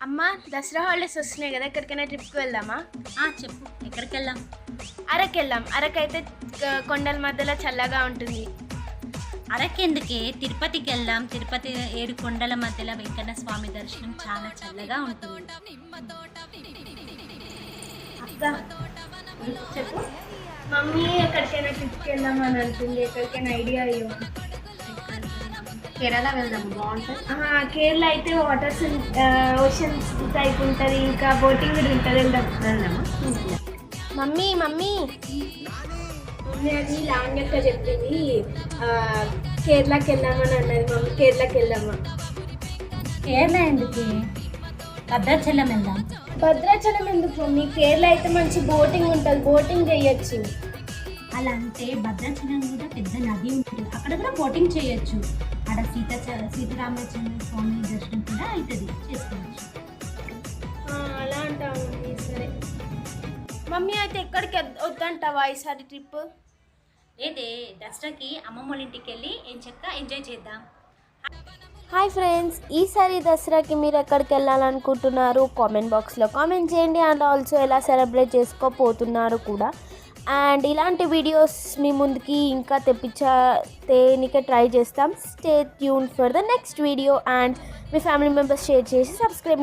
అమ్మ దసరా హాలిడేస్ వస్తున్నాయి కదా, ఎక్కడికైనా ట్రిప్కి వెళ్దామా? చెప్పు, ఎక్కడికి వెళ్దాం? అరకు వెళ్దాం. అరకు అయితే కొండల మధ్యలో చల్లగా ఉంటుంది. అరకెందుకే, తిరుపతికి వెళ్దాం. తిరుపతి 7 కొండల మధ్యలో వెంకన్న స్వామి దర్శనం చాలా చల్లగా ఉంటుంది. అక్క చెప్పు. మమ్మీ ఎక్కడికైనా ట్రిప్కి వెళ్దాం అని అంటుంది. ఎక్కడికైనా ఐడియా అయ్యో. కేరళ వెళ్దాం, బాగుంటుంది. కేరళ అయితే వాటర్స్ ఓషన్స్ టైప్ ఉంటుంది, ఇంకా బోటింగ్ కూడా ఉంటుంది. వెళ్దామా? మమ్మీ మమ్మీ మమ్మీ అది లాంగ్ చెప్పింది, కేరళకి వెళ్దామని అన్నది. మమ్మీ కేరళకి వెళ్దామా? కేరళ ఎందుకు, భద్రాచలం వెళ్దాం. భద్రాచలం ఎందుకు మమ్మీ? కేరళ అయితే మంచి బోటింగ్ ఉంటుంది, బోటింగ్ చేయొచ్చు. అలా అంటే భద్రాచలం కూడా పెద్ద నది ఉంటుంది, అక్కడ కూడా బోటింగ్ చేయొచ్చు. అక్కడ సీతారామచంద్ర స్వామి దర్శనం కూడా అవుతుంది, చేసుకోవచ్చు. అలా అంటావు మమ్మీ. సరే మమ్మీ, అయితే ఎక్కడికి వద్దంటావా ఈసారి ట్రిప్? లేదే, దసరాకి అమ్మమ్మ వాళ్ళ ఇంటికి వెళ్ళి ఎంజాయ్ చేద్దాం. హాయ్ ఫ్రెండ్స్, ఈసారి దసరాకి మీరు ఎక్కడికి వెళ్ళాలనుకుంటున్నారు? కామెంట్ బాక్స్లో కామెంట్ చేయండి. అండ్ ఆల్సో ఎలా సెలబ్రేట్ చేసుకోపోతున్నారు కూడా. అండ్ ఇలాంటి వీడియోస్ మీ ముందుకి ఇంకా తెప్పించే ట్రై చేస్తాం. Stay tune for the next video. And me family members share చేసి సబ్స్క్రైబ్.